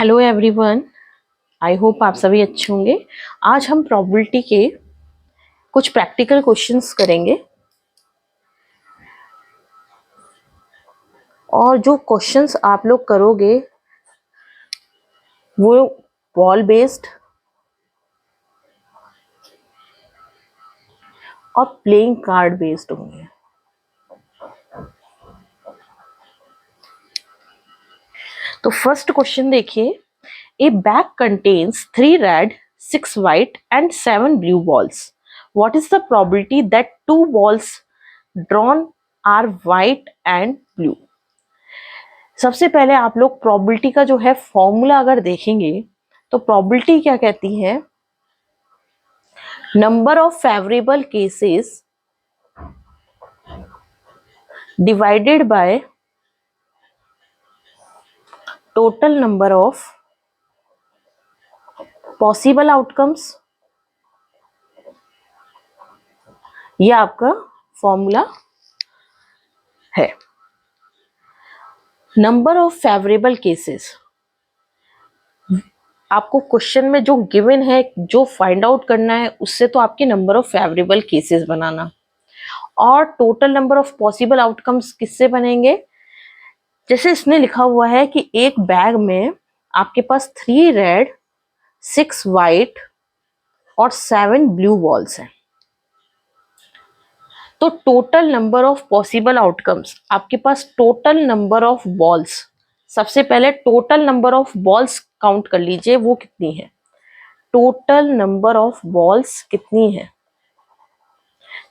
Hello everyone. I hope आप सभी अच्छे होंगे। आज हम प्रोबेबिलिटी के कुछ प्रैक्टिकल क्वेश्चंस करेंगे और जो क्वेश्चंस आप लोग करोगे वो बॉल बेस्ड और प्लेइंग कार्ड बेस्ड होंगे। तो फर्स्ट क्वेश्चन देखिए, ए bag contains 3 red 6 white and 7 blue balls. What is the probability that 2 balls drawn are white and blue? सबसे पहले आप लोग प्रोबेबिलिटी का जो है फॉर्मूला अगर देखेंगे तो प्रोबेबिलिटी क्या कहती है, number of favourable cases divided by total number of possible outcomes. ये आपका फॉर्मूला है। नंबर ऑफ फेवरेबल केसेस आपको क्वेश्चन में जो गिवन है, जो फाइंड आउट करना है उससे तो आपके नंबर ऑफ फेवरेबल केसेस बनाना, और total number of possible outcomes किससे बनेंगे। जैसे इसने लिखा हुआ है कि एक बैग में आपके पास 3 रेड 6 वाइट और 7 ब्लू बॉल्स हैं, तो total number of possible outcomes आपके पास टोटल नंबर ऑफ बॉल्स, सबसे पहले total number of balls count कर लीजिए वो कितनी है। टोटल नंबर ऑफ बॉल्स कितनी है,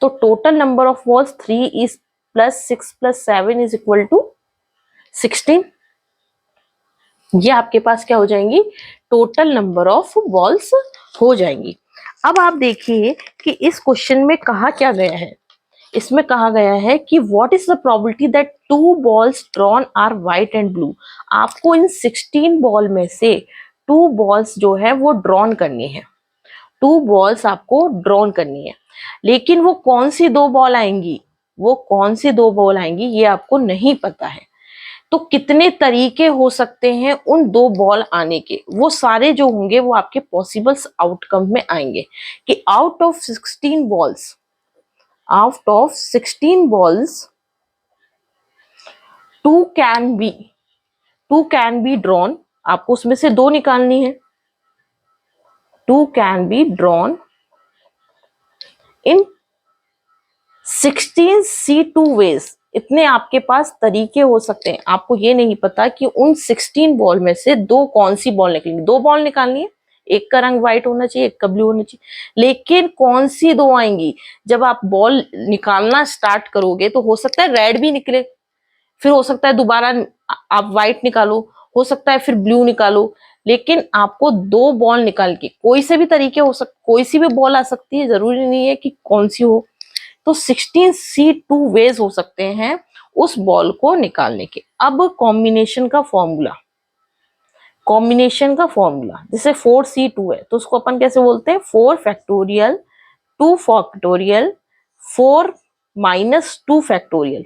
तो total number of balls 3 is plus 6 plus 7 is equal to 16। ये आपके पास क्या हो जाएंगी, टोटल नंबर ऑफ बॉल्स हो जाएंगी। अब आप देखिए कि इस क्वेश्चन में कहा क्या गया है। इसमें कहा गया है कि what is the probability that 2 balls drawn are white and blue. आपको इन 16 बॉल में से 2 बॉल्स जो है वो ड्रॉन करनी है, 2 बॉल्स आपको ड्रॉन करनी है। लेकिन वो कौन सी 2 बॉल आएंगी, वो कौन सी 2 बॉल आएंगी ये आपको नहीं पता है। तो कितने तरीके हो सकते हैं उन 2 बॉल आने के, वो सारे जो होंगे वो आपके पॉसिबल आउटकम में आएंगे कि out of 16 balls, out of 16 balls 2 can be drawn. आपको उसमें से 2 निकालनी है। 2 can be drawn in 16 C2 ways। इतने आपके पास तरीके हो सकते हैं। आपको ये नहीं पता कि उन 16 बॉल में से 2 कौन सी बॉल निकलेंगी। 2 बॉल निकालनी है, एक का रंग व्हाइट होना चाहिए, एक का ब्लू होना चाहिए, लेकिन कौन सी 2 आएंगी। जब आप बॉल निकालना स्टार्ट करोगे तो हो सकता है रेड भी निकले, फिर हो सकता है दोबारा आप व्हाइट निकालो, हो सकता है फिर ब्लू निकालो, लेकिन आपको 2 बॉल निकाल के कोई से भी तरीके हो सकते, कोई सी भी बॉल आ सकती है, जरूरी नहीं है कि कौन सी हो। तो 16 C2 वेज हो सकते हैं उस बॉल को निकालने के। अब कॉम्बिनेशन का फॉर्मूला, जैसे 4C2 है तो उसको अपन कैसे बोलते हैं, 4 फैक्टोरियल 2 फैक्टोरियल 4 माइनस 2 फैक्टोरियल।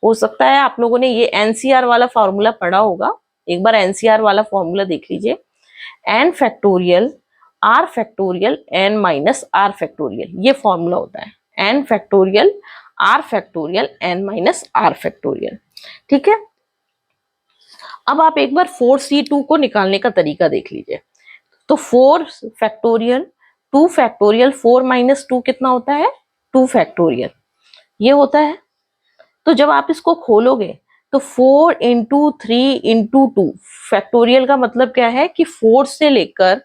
हो सकता है आप लोगों ने ये एनसीआर वाला फॉर्मूला पढ़ा होगा, एक बार एनसीआर वाला फॉर्मूला देख लीजिए। N factorial R factorial N minus R factorial, ये फॉर्मूला होता है N factorial R factorial N minus R factorial. ठीक है। अब आप एक बार 4C2 को निकालने का तरीका देख लीजिए। तो 4 फैक्टोरियल 2 फैक्टोरियल 4 माइनस 2 कितना होता है, 2 फैक्टोरियल, ये होता है। तो जब आप इसको खोलोगे तो 4 इंटू 3 इंटू 2 फैक्टोरियल का मतलब क्या है कि 4 से लेकर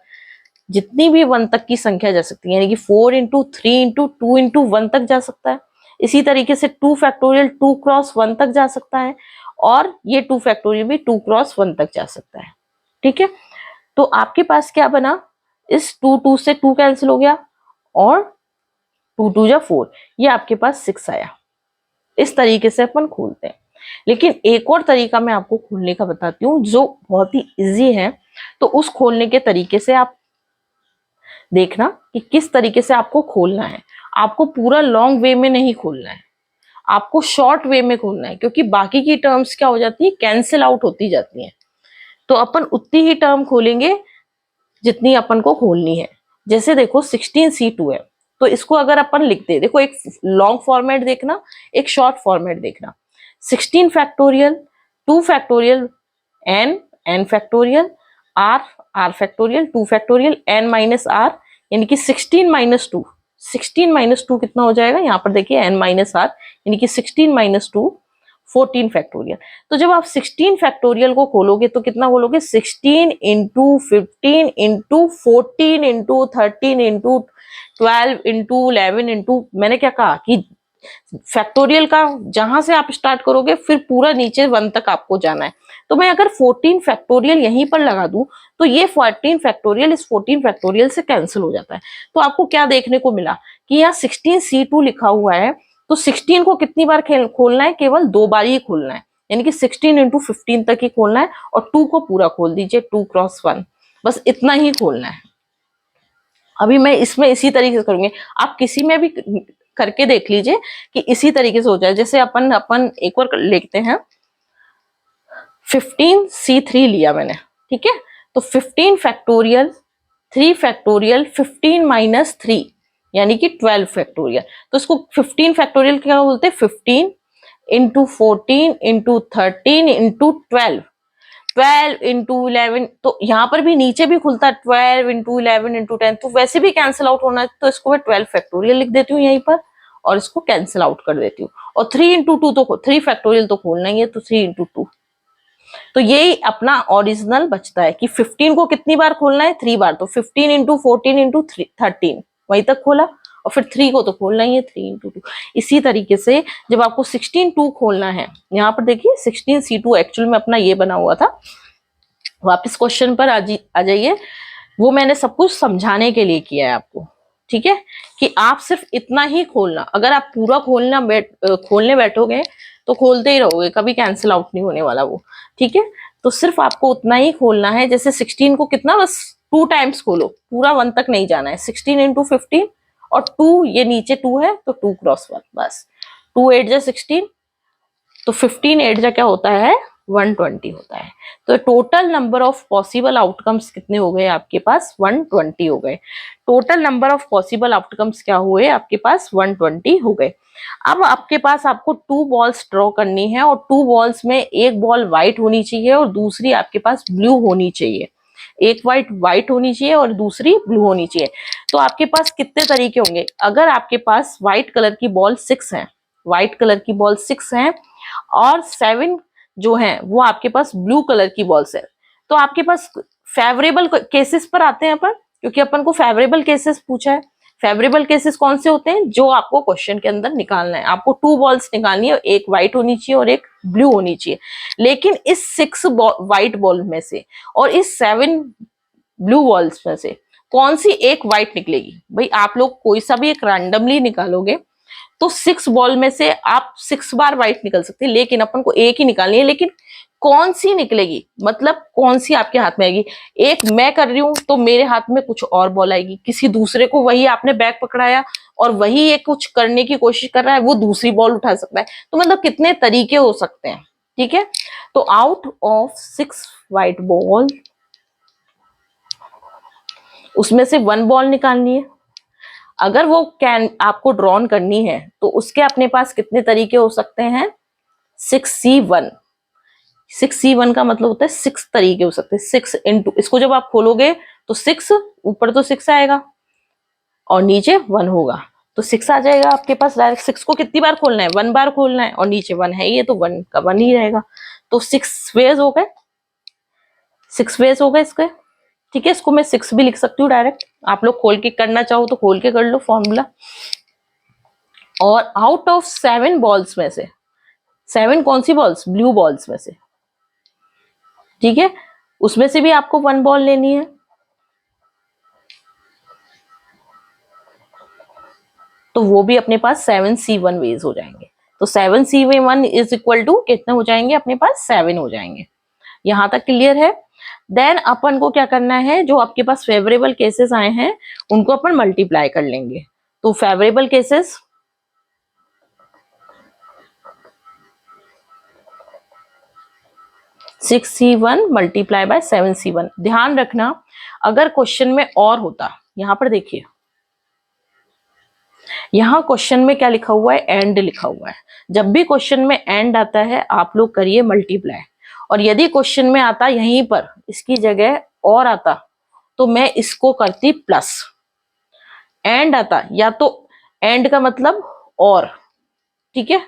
जितनी भी 1 तक की संख्या जा सकती है, यानी कि 4 इंटू 3 इंटू 2 इंटू 1 तक जा सकता है। इसी तरीके से 2 फैक्टोरियल 2 क्रॉस 1 तक जा सकता है, और ये 2 फैक्टोरियल भी 2 क्रॉस 1 तक जा सकता है। ठीक है। तो आपके पास क्या बना, इस 2 से 2 कैंसिल हो गया और 2 2 जा 4, ये आपके पास 6 आया। इस तरीके से अपन खोलते हैं। लेकिन एक और तरीका मैं आपको खोलने का बताती हूँ जो बहुत ही इजी है। तो उस खोलने के तरीके से आप देखना कि किस तरीके से आपको खोलना है। आपको पूरा लॉन्ग वे में नहीं खोलना है, आपको शॉर्ट वे में खोलना है, क्योंकि बाकी की टर्म्स क्या हो जाती है, कैंसिल आउट होती जाती हैं। तो अपन उतनी ही टर्म खोलेंगे जितनी अपन को खोलनी है। जैसे देखो 16C2 है, तो इसको अगर अपन लिखते हैं, देखो एक लॉन्ग फॉर्मेट देखना, एक शॉर्ट फॉर्मेट देखना। 16 factorial, 2 factorial, n factorial, r factorial, 2 factorial, n minus r, यानी कि 16 माइनस 2, 16 माइनस 2 कितना हो जाएगा, यहाँ पर देखिए n माइनस r, यानी कि 16 माइनस 2 14 फैक्टोरियल। तो जब आप 16 फैक्टोरियल को खोलोगे तो कितना खोलोगे, 16 into 15 into 14 into 13 into 12 into 11 into, मैंने क्या कहा कि फैक्टोरियल का जहां से आप स्टार्ट करोगे फिर पूरा नीचे 1 तक आपको जाना है। तो मैं अगर 14 फैक्टोरियल यहीं पर लगा दूं तो ये 14 फैक्टोरियल इस 14 फैक्टोरियल से कैंसिल हो जाता है। तो आपको क्या देखने को मिला कि यहाँ 16C2 लिखा हुआ है, तो 16 को कितनी बार खोलना है, केवल 2 बार ही खोलना है, यानी कि 16 इंटू 15 तक ही खोलना है, और 2 को पूरा खोल दीजिए, 2 क्रॉस 1, बस इतना ही खोलना है। अभी मैं इसमें इसी तरीके से करूंगी, आप किसी में भी करके देख लीजिए कि इसी तरीके से हो जाए। जैसे अपन अपन एक बार लिखते हैं, 15C3 लिया मैंने, ठीक है, तो 15 फैक्टोरियल, 3 फैक्टोरियल, 15 माइनस 3, यानी कि 12 फैक्टोरियल। तो इसको 15 फैक्टोरियल क्या बोलते हैं, 15 इंटू 14 इंटू 13 इंटू 12, 12 इंटू 11, तो यहाँ पर भी नीचे भी खुलता है 12 इंटू 11 इंटू 10, तो वैसे भी कैंसिल आउट होना है, तो इसको मैं 12 फैक्टोरियल लिख देती हूँ यहीं पर और इसको कैंसिल आउट कर देती हूँ। और 3 इंटू 2 तो 3 फैक्टोरियल तो खोलना ही है, तो 3 इंटू 2, तो यही अपना ओरिजिनल बचता है कि 15 को कितनी बार खोलना है, 3 बार, तो 15 इंटू 14 इंटू 13 वहीं तक खोला, और फिर 3 को तो खोलना ही है, 3 इंटू 2। इसी तरीके से जब आपको 16 खोलना है, यहाँ पर देखिए 16C2 एक्चुअल में अपना ये बना हुआ था। वापस क्वेश्चन पर आ जाइए, वो मैंने सब कुछ समझाने के लिए किया है आपको, ठीक है, कि आप सिर्फ इतना ही खोलना। अगर आप पूरा खोलने बैठोगे तो खोलते ही रहोगे, कभी कैंसिल आउट नहीं होने वाला वो, ठीक है। तो सिर्फ आपको उतना ही खोलना है। जैसे 16 को कितना, बस 2 टाइम्स खोलो, पूरा 1 तक नहीं जाना है। 16 इंटू 15 और 2, ये नीचे 2 है तो 2 क्रॉस 1, बस 2 8 जा 16, तो 15 8 जा क्या होता है, 120 होता है। तो total number of possible outcomes कितने हो गए आपके पास, 120 हो गए। Total number of possible outcomes क्या हुए आपके पास, 120 हो गए। अब आपके पास आपको 2 बॉल्स ड्रॉ करनी है, और 2 बॉल्स में एक बॉल व्हाइट होनी चाहिए और दूसरी आपके पास ब्लू होनी चाहिए। एक व्हाइट होनी चाहिए और दूसरी ब्लू होनी चाहिए। तो आपके पास कितने तरीके होंगे, अगर आपके पास व्हाइट कलर की बॉल 6 है, व्हाइट कलर की बॉल 6 है, और 7 जो है वो आपके पास ब्लू कलर की बॉल्स है, तो आपके पास फेवरेबल केसेस पर आते हैं अपन, क्योंकि अपन को फेवरेबल केसेस पूछा है। फेवरेबल केसेस कौन से होते हैं, जो आपको क्वेश्चन के अंदर निकालना है। आपको 2 बॉल्स निकालनी है, एक व्हाइट होनी चाहिए और एक ब्लू होनी चाहिए। लेकिन इस 6 व्हाइट बॉल में से और इस 7 ब्लू बॉल्स में से कौन सी एक व्हाइट निकलेगी, भाई आप लोग कोई सा भी एक रैंडमली निकालोगे तो 6 बॉल में से आप 6 बार व्हाइट निकल सकते हैं, लेकिन अपन को एक ही निकालनी है। लेकिन कौन सी निकलेगी, मतलब कौन सी आपके हाथ में आएगी। एक मैं कर रही हूं तो मेरे हाथ में कुछ और बॉल आएगी, किसी दूसरे को वही आपने बैग पकड़ाया और वही एक कुछ करने की कोशिश कर रहा है, वो दूसरी बॉल उठा सकता है। तो मतलब कितने तरीके हो सकते हैं, ठीक है। तो आउट ऑफ 6 व्हाइट बॉल, उसमें से 1 बॉल निकालनी है। अगर वो कैन आपको ड्रॉन करनी है तो उसके अपने पास कितने तरीके हो सकते हैं, 6C1। 6C1 का मतलब होता है 6 तरीके हो सकते हैं। 6 इंटू, इसको जब आप खोलोगे तो 6, ऊपर तो 6 आएगा और नीचे 1 होगा, तो 6 आ जाएगा आपके पास डायरेक्ट। 6 को कितनी बार खोलना है, 1 बार खोलना है, और नीचे 1 है ये, तो 1 का 1 ही रहेगा। तो 6 वेज हो गए, 6 वेज हो गए इसके, ठीक है। इसको मैं 6 भी लिख सकती हूँ डायरेक्ट, आप लोग खोल के करना चाहो तो खोल के कर लो फॉर्मूला। और आउट ऑफ 7 बॉल्स में से, 7 कौन सी बॉल्स, ब्लू बॉल्स में से, ठीक है, उसमें से भी आपको 1 बॉल लेनी है। तो वो भी अपने पास 7C1 वेज हो जाएंगे। तो 7C1 इज इक्वल टू कितने हो जाएंगे अपने पास, 7 हो जाएंगे। यहां तक क्लियर है। देन अपन को क्या करना है, जो आपके पास फेवरेबल केसेस आए हैं उनको अपन मल्टीप्लाई कर लेंगे। तो favourable cases, 6c1 multiply by 7c1। ध्यान रखना अगर क्वेश्चन में और होता, यहां पर देखिए, यहां क्वेश्चन में क्या लिखा हुआ है, एंड लिखा हुआ है। जब भी क्वेश्चन में एंड आता है आप लोग करिए मल्टीप्लाई, और यदि क्वेश्चन में आता यहीं पर इसकी जगह और आता तो मैं इसको करती प्लस। एंड आता या तो एंड का मतलब और, ठीक है,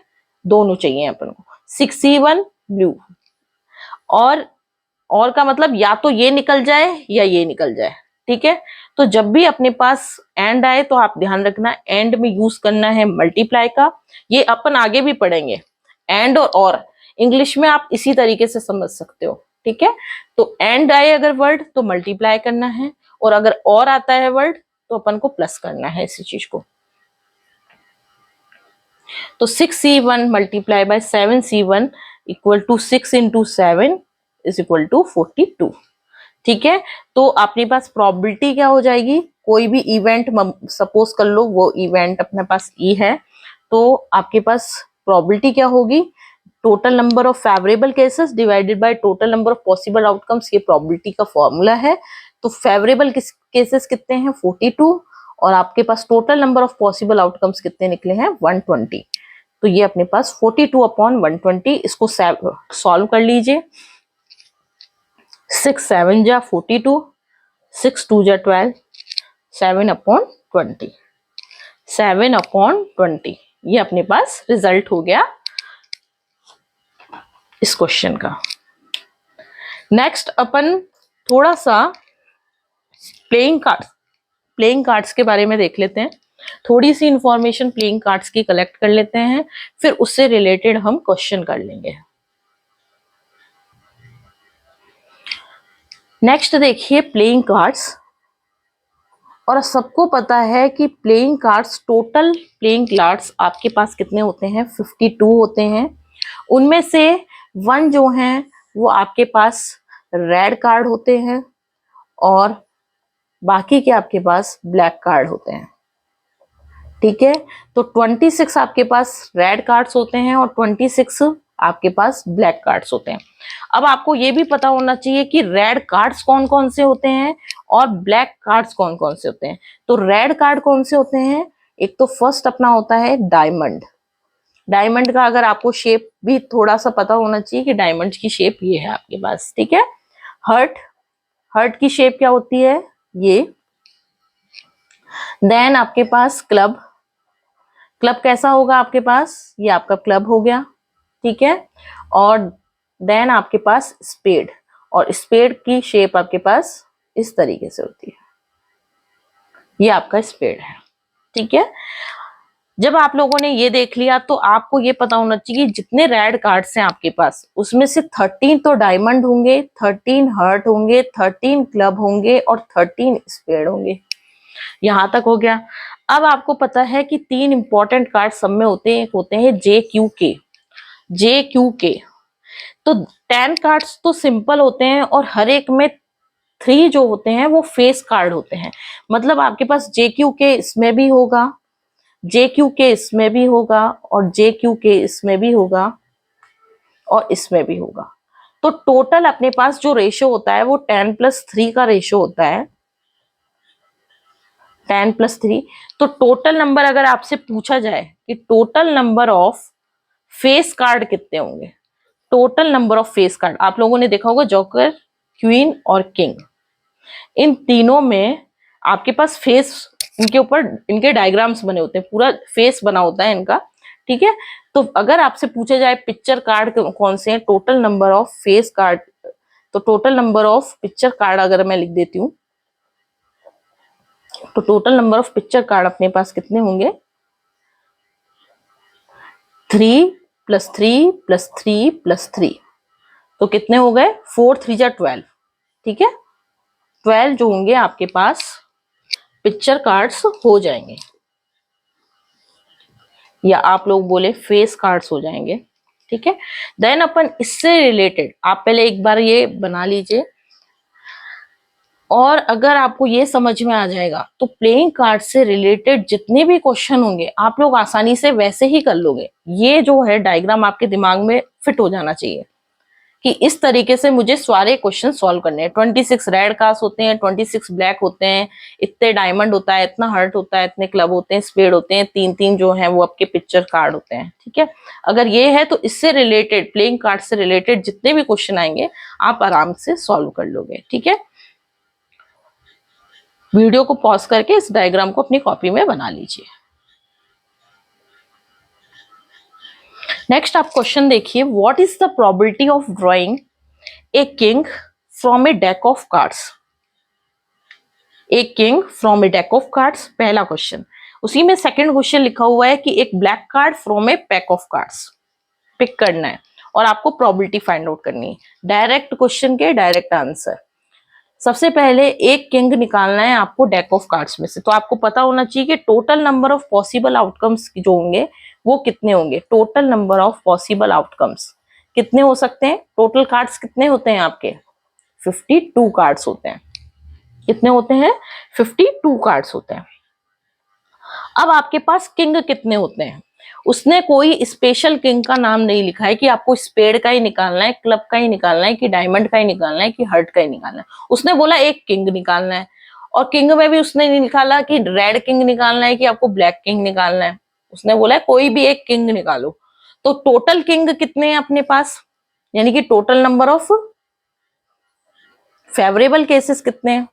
दोनों चाहिए अपन को। 6c1 ब्लू, और का मतलब या तो ये निकल जाए या ये निकल जाए, ठीक है। तो जब भी अपने पास एंड आए तो आप ध्यान रखना एंड में यूज करना है मल्टीप्लाई का। ये अपन आगे भी पढ़ेंगे, एंड और इंग्लिश में आप इसी तरीके से समझ सकते हो, ठीक है। तो एंड आए अगर वर्ड तो मल्टीप्लाई करना है, और अगर और आता है वर्ड तो अपन को प्लस करना है इसी चीज को। तो 6c1 multiply by 7c1 equal to 6 into 7 is equal to 42, ठीक है। तो अपने पास प्रोबेबिलिटी क्या हो जाएगी, कोई भी इवेंट सपोज कर लो, वो इवेंट अपने पास ई है, तो आपके पास प्रोबेबिलिटी क्या होगी, total number of favourable cases divided by total number of possible outcomes, ये प्रोबेबिलिटी का फॉर्मूला है। तो फेवरेबल केसेस कितने हैं 42, और आपके पास total number of possible outcomes कितने निकले हैं 120। तो ये अपने पास 42 अपॉन 120, इसको सॉल्व कर लीजिए। 6 7 जा 42, 6 2 जा 12, 7 अपॉन 20, 7 अपॉन 20, ये अपने पास रिजल्ट हो गया इस क्वेश्चन का। नेक्स्ट अपन थोड़ा सा प्लेइंग कार्ड्स के बारे में देख लेते हैं। थोड़ी सी इंफॉर्मेशन प्लेइंग कार्ड्स की कलेक्ट कर लेते हैं, फिर उससे रिलेटेड हम क्वेश्चन कर लेंगे। नेक्स्ट देखिए प्लेइंग कार्ड्स, और सबको पता है कि playing cards, total playing cards आपके पास कितने होते हैं 52 होते हैं। उनमें से 1 जो हैं वो आपके पास रेड कार्ड होते हैं, और बाकी के आपके पास ब्लैक कार्ड होते हैं, ठीक है। तो 26 आपके पास रेड कार्ड्स होते हैं और 26 आपके पास ब्लैक कार्ड्स होते हैं। अब आपको ये भी पता होना चाहिए कि रेड कार्ड्स कौन कौन से होते हैं और ब्लैक कार्ड्स कौन कौन से होते हैं। तो रेड कार्ड कौन से होते हैं, एक तो फर्स्ट अपना होता है डायमंड। डायमंड का अगर आपको शेप भी थोड़ा सा पता होना चाहिए कि डायमंड की शेप ये है आपके पास, ठीक है। हर्ट की शेप क्या होती है, ये। देन आपके पास क्लब कैसा होगा आपके पास, ये आपका क्लब हो गया, ठीक है। और देन आपके पास स्पेड, और स्पेड की शेप आपके पास इस तरीके से होती है, ये आपका स्पेड है, ठीक है। जब आप लोगों ने ये देख लिया तो आपको ये पता होना चाहिए कि जितने रेड कार्ड्स हैं आपके पास उसमें से 13 तो डायमंड होंगे, 13 हर्ट होंगे, 13 क्लब होंगे और 13 स्पेड होंगे। यहां तक हो गया। अब आपको पता है कि 3 इंपॉर्टेंट कार्ड सब में होते हैं जे क्यू के। तो 10 कार्ड्स तो सिंपल होते हैं और हर एक में 3 जो होते हैं वो फेस कार्ड होते हैं। मतलब आपके पास जे क्यू के इसमें भी होगा, जे क्यू के इसमें भी होगा, और जे क्यू के इसमें भी होगा, और इसमें भी होगा। तो टोटल अपने पास जो रेशियो होता है वो 10+3 का रेशियो होता है, 10+3। तो टोटल नंबर अगर आपसे पूछा जाए कि total number of face card कितने होंगे, total number of face card आप लोगों ने देखा होगा जोकर, क्वीन और किंग, इन तीनों में आपके पास फेस, इनके ऊपर इनके डायग्राम्स बने होते हैं, पूरा फेस बना होता है इनका, ठीक है। तो अगर आपसे पूछा जाए पिक्चर कार्ड कौन से हैं, total number of face card, तो total number of picture card अगर मैं लिख देती हूँ तो total number of picture card अपने पास कितने होंगे, 3 + 3 + 3 + 3, तो कितने हो गए 4 3 जा 12, ठीक है। 12 जो होंगे आपके पास पिक्चर कार्ड्स हो जाएंगे, या आप लोग बोले फेस कार्ड्स हो जाएंगे, ठीक है। देन अपन इससे रिलेटेड आप पहले एक बार ये बना लीजिए, और अगर आपको ये समझ में आ जाएगा तो प्लेइंग कार्ड से रिलेटेड जितने भी क्वेश्चन होंगे आप लोग आसानी से वैसे ही कर लोगे। ये जो है डायग्राम आपके दिमाग में फिट हो जाना चाहिए कि इस तरीके से मुझे सारे क्वेश्चन सॉल्व करने हैं। 26 रेड कार्ड्स होते हैं, 26 ब्लैक होते हैं, इतने डायमंड होता है, इतना हार्ट होता है, इतने क्लब होते हैं, स्पेड होते हैं, 3-3 जो है वो आपके पिक्चर कार्ड होते हैं। ठीक है, अगर ये है तो इससे रिलेटेड, प्लेइंग कार्ड से रिलेटेड जितने भी क्वेश्चन आएंगे आप आराम से सॉल्व कर लोगे। ठीक है, वीडियो को पॉज करके इस डायग्राम को अपनी कॉपी में बना लीजिए। नेक्स्ट आप क्वेश्चन देखिए, what is the probability of drawing a king from a deck of cards. A king from a deck of cards, पहला क्वेश्चन। उसी में सेकंड क्वेश्चन लिखा हुआ है कि एक black card from a pack of cards pick करना है और आपको प्रोबेबिलिटी फाइंड आउट करनी है। डायरेक्ट क्वेश्चन के डायरेक्ट आंसर। सबसे पहले एक किंग निकालना है आपको डेक ऑफ कार्ड्स में से, तो आपको पता होना चाहिए कि total number of possible outcomes जो होंगे वो कितने होंगे। Total number of possible outcomes कितने हो सकते हैं? टोटल कार्ड्स कितने होते हैं आपके? 52 कार्ड्स होते हैं। कितने होते हैं? 52 कार्ड्स होते हैं। अब आपके पास किंग कितने होते हैं? उसने कोई स्पेशल किंग का नाम नहीं लिखा है कि आपको स्पेड का ही निकालना है, क्लब का ही निकालना है, कि डायमंड का ही निकालना है, कि हार्ट का ही निकालना है। उसने बोला एक किंग निकालना है, और किंग में भी उसने नहीं निकाला कि रेड किंग निकालना है कि आपको ब्लैक किंग निकालना है। उसने बोला है कोई भी एक किंग निकालो। तो टोटल किंग कितने हैं अपने पास, यानी कि total number of favourable cases कितने हैं?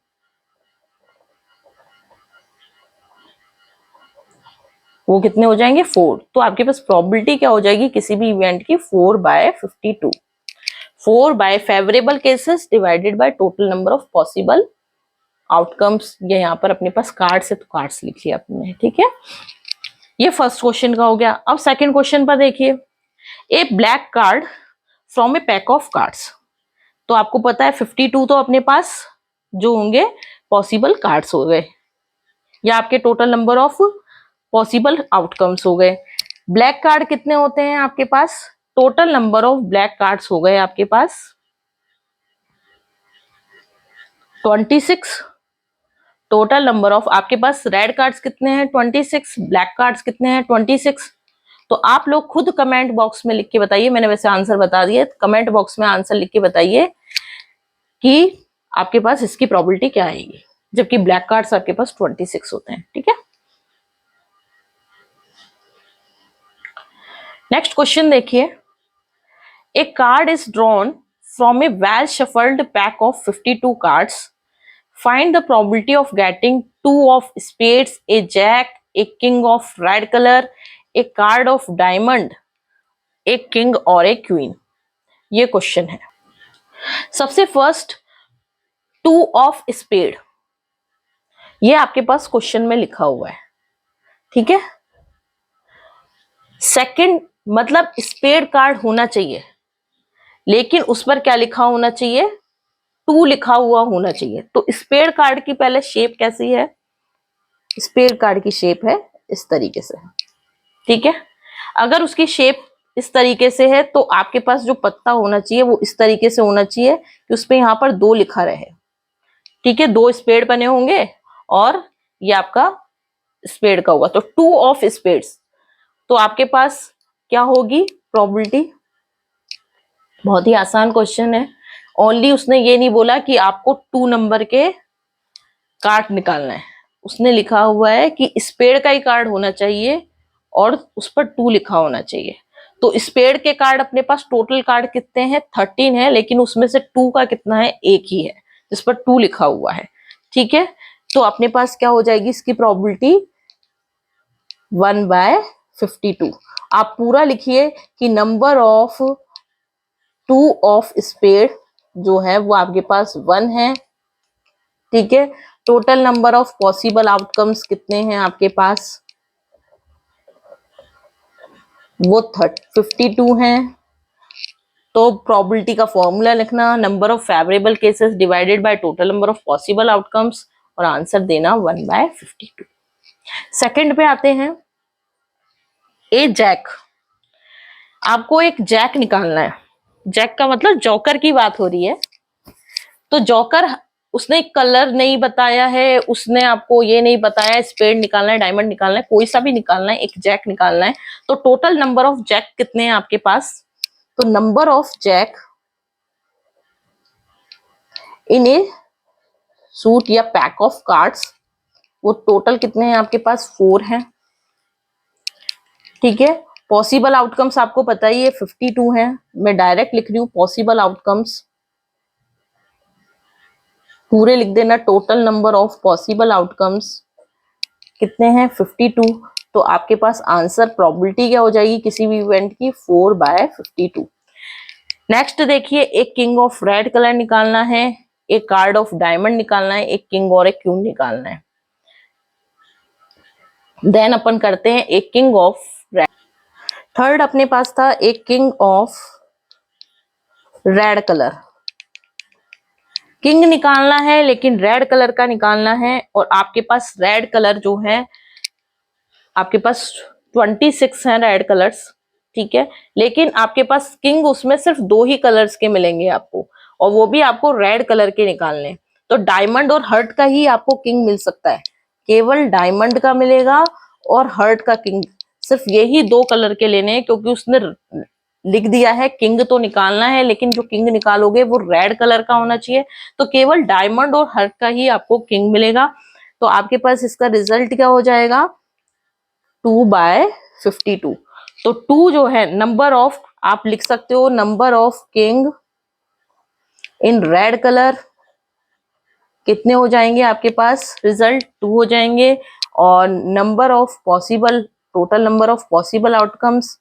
वो कितने हो जाएंगे? 4। तो आपके पास प्रोबेबिलिटी क्या हो जाएगी किसी भी इवेंट की? 4/52। 4 favourable cases divided by total number of possible outcomes. ये यहाँ पर अपने पास कार्ड्स है तो कार्ड्स लिख लिया आपने। ठीक है, ये फर्स्ट क्वेश्चन का हो गया। अब सेकंड क्वेश्चन पर देखिए, a black card from a pack of cards. तो आपको पता है 52 तो अपने पास जो होंगे पॉसिबल कार्ड्स हो गए, या आपके total number of possible outcomes हो गए। ब्लैक कार्ड कितने होते हैं आपके पास? Total number of black cards हो गए आपके पास 26। टोटल नंबर ऑफ आपके पास रेड कार्ड्स कितने हैं? 26। ब्लैक कार्ड्स कितने हैं? 26। तो आप लोग खुद कमेंट बॉक्स में लिख के बताइए, मैंने वैसे आंसर बता दिए, कमेंट बॉक्स में आंसर लिख के बताइए कि आपके पास इसकी प्रोबेबिलिटी क्या आएगी, जबकि ब्लैक कार्ड्स आपके पास 26 होते हैं। ठीक है, नेक्स्ट क्वेश्चन देखिए, a card is drawn from a well shuffled pack of 52 cards. Find the probability of getting 2 of spades, a jack, a king of red colour, a card of diamond, a king और a queen. ये question है। सबसे first 2 of spade, ये आपके पास question में लिखा हुआ है। ठीक है, सेकंड मतलब स्पेड कार्ड होना चाहिए, लेकिन उस पर क्या लिखा होना चाहिए? 2 लिखा हुआ होना चाहिए। तो स्पेड कार्ड की पहले शेप कैसी है? स्पेड कार्ड की शेप है इस तरीके से। ठीक है, अगर उसकी शेप इस तरीके से है तो आपके पास जो पत्ता होना चाहिए वो इस तरीके से होना चाहिए कि उसपे यहाँ पर 2 लिखा रहे। ठीक है, 2 स्पेड बने होंगे और ये आपका स्पेड का होगा, तो 2 ऑफ स्पेड्स। तो आपके पास क्या होगी प्रोबेबिलिटी? बहुत ही आसान क्वेश्चन है। ओनली उसने ये नहीं बोला कि आपको 2 नंबर के कार्ड निकालना है, उसने लिखा हुआ है कि स्पेड का ही कार्ड होना चाहिए और उस पर 2 लिखा होना चाहिए। तो स्पेड के कार्ड अपने पास टोटल कार्ड कितने हैं? 13 है, लेकिन उसमें से 2 का कितना है? 1 ही है जिस पर 2 लिखा हुआ है। ठीक है, तो अपने पास क्या हो जाएगी इसकी प्रोबेबिलिटी? 1/52। आप पूरा लिखिए कि नंबर ऑफ 2 ऑफ स्पेड जो है वो आपके पास 1 है। ठीक है, total number of possible outcomes कितने हैं आपके पास? वो 52 हैं। तो प्रोबेबिलिटी का फॉर्मूला लिखना, number of favourable cases divided by total number of possible outcomes, और आंसर देना 1/52। सेकंड पे आते हैं, ए जैक। आपको एक जैक निकालना है। जैक का मतलब जॉकर की बात हो रही है। तो जॉकर उसने कलर नहीं बताया है, उसने आपको ये नहीं बताया स्पेड निकालना है, डायमंड निकालना है, कोई सा भी निकालना है, एक जैक निकालना है। तो टोटल नंबर ऑफ जैक कितने हैं आपके पास? तो number of jack in a suit या पैक ऑफ कार्ड्स, वो टोटल कितने हैं आपके पास, 4 हैं। ठीक है, पॉसिबल आउटकम्स आपको पता ही है 52 है, मैं डायरेक्ट लिख रही हूँ पॉसिबल आउटकम्स, पूरे लिख देना। Total number of possible outcomes कितने हैं, 52। तो आपके पास आंसर प्रोबेबिलिटी क्या हो जाएगी किसी भी इवेंट की, 4/52। नेक्स्ट देखिए, एक किंग ऑफ रेड कलर निकालना है, एक कार्ड ऑफ डायमंड निकालना है, एक किंग और एक क्वीन निकालना है। देन अपन करते हैं एक किंग ऑफ रेड। थर्ड अपने पास था एक king of red colour. King निकालना है लेकिन रेड कलर का निकालना है, और आपके पास रेड कलर जो है आपके पास 26 हैं रेड कलर्स। ठीक है, लेकिन आपके पास किंग उसमें सिर्फ 2 ही कलर्स के मिलेंगे आपको, और वो भी आपको रेड कलर के निकालने। तो डायमंड और हर्ट का ही आपको किंग मिल सकता है, केवल डायमंड का मिलेगा और हर्ट का किंग, सिर्फ यही 2 कलर के लेने हैं, क्योंकि उसने लिख दिया है किंग तो निकालना है, लेकिन जो किंग निकालोगे वो रेड कलर का होना चाहिए। तो केवल डायमंड और हर्ट का ही आपको किंग मिलेगा। तो आपके पास इसका रिजल्ट क्या हो जाएगा, 2/52। तो 2 जो है नंबर ऑफ, आप लिख सकते हो number of king in red colour कितने हो जाएंगे आपके पास, रिजल्ट 2 हो जाएंगे। और number of possible, total number of possible outcomes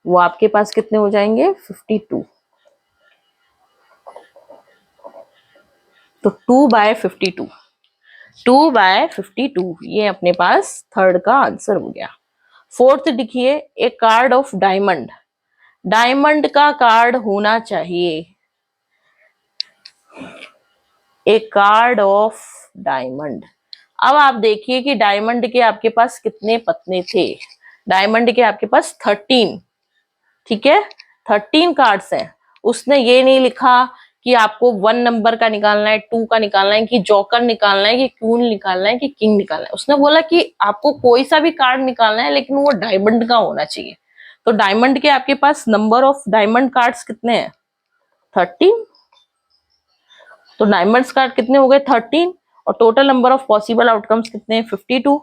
वो आपके पास कितने हो जाएंगे, 52। तो 2/52, 2/52 ये अपने पास थर्ड का आंसर हो गया। फोर्थ देखिए, a card of diamond. Diamond का कार्ड होना चाहिए, ए कार्ड ऑफ डायमंड। अब आप देखिए कि डायमंड के आपके पास कितने पत्ने थे, डायमंड के आपके पास 13। ठीक है, 13 कार्ड्स हैं। उसने ये नहीं लिखा कि आपको 1 नंबर का निकालना है, 2 का निकालना है, कि जॉकर निकालना है, कि क्वीन निकालना है, कि किंग निकालना है। उसने बोला कि आपको कोई सा भी कार्ड निकालना है लेकिन वो डायमंड का होना चाहिए। तो डायमंड के आपके पास नंबर ऑफ डायमंड कार्ड्स कितने हैं, 13। तो डायमंड्स कार्ड कितने हो गए, 13, और total number of possible outcomes कितने हैं, 52।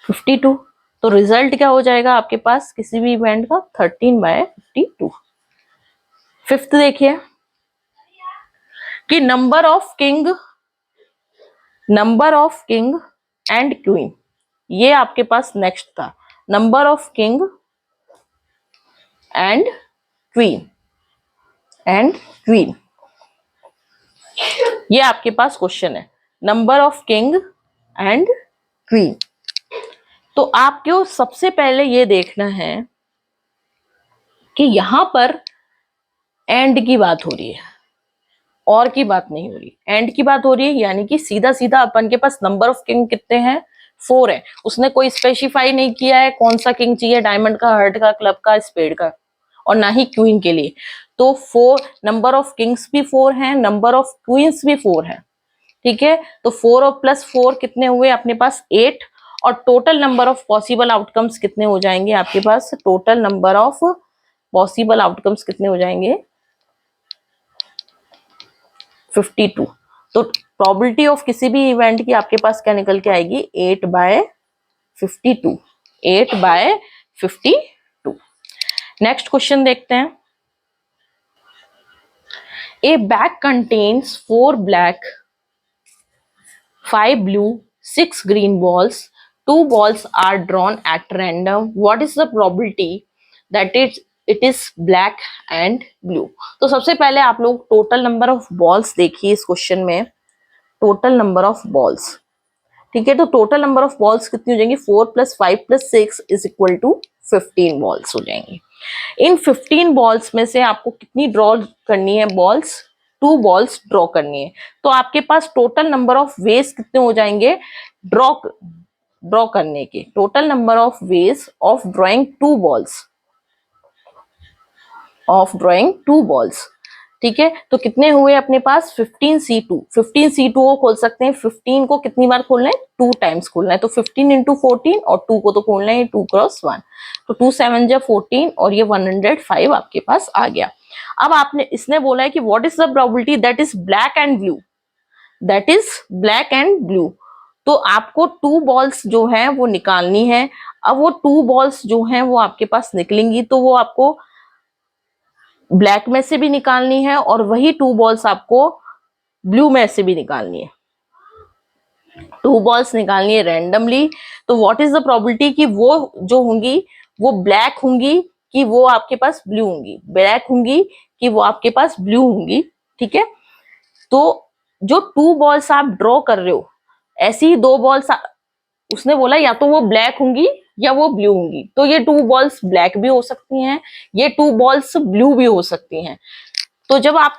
52। तो रिजल्ट क्या हो जाएगा आपके पास किसी भी इवेंट का, 13/52। फिफ्थ देखिए कि number of king and queen, ये आपके पास नेक्स्ट था, number of king and queen queen, ये आपके पास क्वेश्चन है, number of king and queen. तो आपको सबसे पहले ये देखना है कि यहां पर एंड की बात हो रही है, और की बात नहीं हो रही, एंड की बात हो रही है, यानी कि सीधा सीधा अपन के पास नंबर ऑफ किंग कितने हैं, 4 है। उसने कोई स्पेसिफाई नहीं किया है कौन सा किंग चाहिए, डायमंड का, हार्ट का, क्लब का, स्पेड का, और ना ही क्वीन के लिए। तो 4 नंबर ऑफ किंग्स भी 4 हैं, नंबर ऑफ क्वींस भी 4 है। ठीक है, तो 4 और +4 कितने हुए अपने पास, 8। और total number of possible outcomes कितने हो जाएंगे आपके पास, total number of possible outcomes कितने हो जाएंगे, 52। तो प्रोबेबिलिटी ऑफ किसी भी इवेंट की आपके पास क्या निकल के आएगी, 8/52, 8/52। नेक्स्ट क्वेश्चन देखते हैं। ए bag contains 4 black, 5 blue, 6 green balls. 2 balls are drawn at random. What is the probability that it is black and blue? तो सबसे पहले आप लोग टोटल नंबर ऑफ बॉल्स देखिए इस क्वेश्चन में, टोटल नंबर ऑफ बॉल्स। ठीक है, तो टोटल नंबर ऑफ बॉल्स कितनी हो जाएंगी, 4 + 5 + 6 = 15 बॉल्स हो जाएंगी। इन 15 बॉल्स में से आपको कितनी ड्रॉ करनी है बॉल्स, 2 बॉल्स ड्रॉ करनी है। तो आपके पास टोटल नंबर ऑफ वेज कितने हो जाएंगे ड्रॉ करने के, total number of ways of drawing 2 balls, ठीक है, तो कितने हुए अपने पास 15C2। 15C2 को खोल सकते हैं, 15 को कितनी बार खोलना है, 2 टाइम्स खोलना है, तो 15 इंटू 14 और 2 को तो खोलना है 2 क्रॉस 1, तो 2 7 जा 14 और ये 105 आपके पास आ गया। अब आपने इसने बोला है कि what is the probability that is black and blue, that is black and blue. तो आपको 2 बॉल्स जो है वो निकालनी है। अब वो 2 बॉल्स जो है वो आपके पास निकलेंगी तो वो आपको ब्लैक में से भी निकालनी है और वही 2 बॉल्स आपको ब्लू में से भी निकालनी है। 2 बॉल्स निकालनी है रैंडमली, तो व्हाट इज द प्रोबेबिलिटी कि वो जो होंगी वो ब्लैक होंगी कि वो आपके पास ब्लू होंगी, ब्लैक होंगी कि वो आपके पास ब्लू होंगी। ठीक है, तो जो 2 बॉल्स आप ड्रॉ कर रहे हो, ऐसी ही 2 बॉल्स उसने बोला या तो वो ब्लैक होंगी या वो ब्लू होंगी, तो ये 2 बॉल्स ब्लैक भी हो सकती हैं, ये 2 बॉल्स ब्लू भी हो सकती हैं। तो जब आप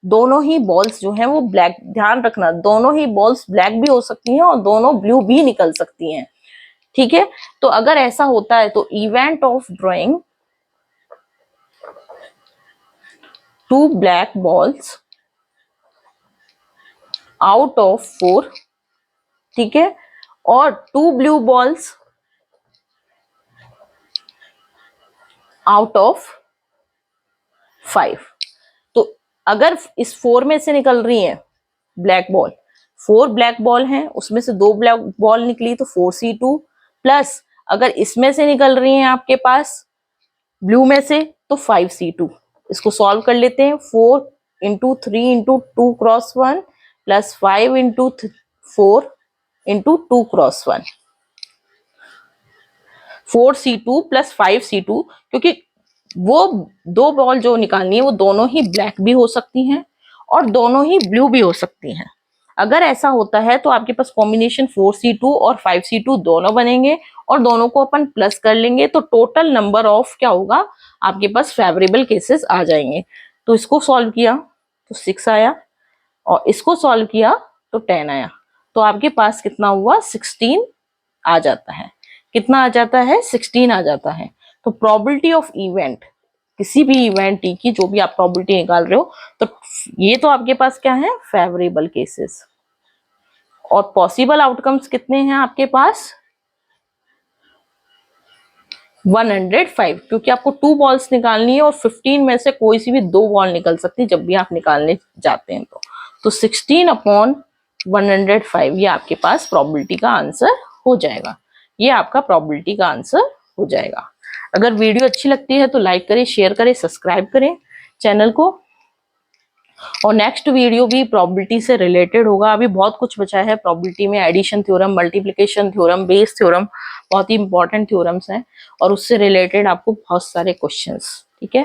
दोनों ही बॉल्स जो हैं वो ब्लैक, ध्यान रखना दोनों ही बॉल्स ब्लैक भी हो सकती हैं और दोनों ब्लू भी निकल सकती हैं। ठीक है, तो अगर ऐसा होता है तो event of drawing 2 black balls out of 4, ठीक है, और 2 ब्लू बॉल्स आउट ऑफ 5। तो अगर इस 4 में से निकल रही है ब्लैक बॉल, 4 ब्लैक बॉल हैं, उसमें से 2 ब्लैक बॉल निकली तो 4C2, प्लस अगर इसमें से निकल रही हैं आपके पास ब्लू में से तो 5C2। इसको सॉल्व कर लेते हैं, 4 into 3 into 2 cross 1 plus 5 into 4 into 2 cross 1, 4C2 plus 5C2, क्योंकि वो 2 बॉल जो निकालनी है वो दोनों ही ब्लैक भी हो सकती हैं और दोनों ही ब्लू भी हो सकती हैं। अगर ऐसा होता है तो आपके पास कॉम्बिनेशन 4C2 और 5C2 दोनों बनेंगे और दोनों को अपन प्लस कर लेंगे तो टोटल नंबर ऑफ क्या होगा, आपके पास फेवरेबल केसेस आ जाएंगे। तो इसको सॉल्व किया तो 6 आया और इसको सॉल्व किया तो 10 आया, तो आपके पास कितना हुआ, 16 आ जाता है। कितना आ जाता है, 16 आ जाता है। तो प्रोबेबिलिटी ऑफ इवेंट, किसी भी इवेंट की जो भी आप प्रोबेबिलिटी निकाल रहे हो, तो ये तो आपके पास क्या है, फेवरेबल केसेस। और पॉसिबल आउटकम्स कितने हैं आपके पास, 105, क्योंकि आपको 2 बॉल्स निकालनी है और 15 में से कोई सी भी 2 बॉल निकल सकती है जब भी आप निकालने जाते हैं। तो 16/105 ये आपके पास प्रोबेबिलिटी का आंसर हो जाएगा। ये आपका प्रोबेबिलिटी का आंसर हो जाएगा। अगर वीडियो अच्छी लगती है तो लाइक करें, शेयर करें, सब्सक्राइब करें चैनल को। और नेक्स्ट वीडियो भी प्रोबेबिलिटी से रिलेटेड होगा। अभी बहुत कुछ बचा है प्रोबेबिलिटी में, addition theorem, multiplication theorem, Bayes theorem, बहुत ही इंपॉर्टेंट थ्योरम्स हैं और उससे रिलेटेड आपको बहुत सारे क्वेश्चंस। ठीक है।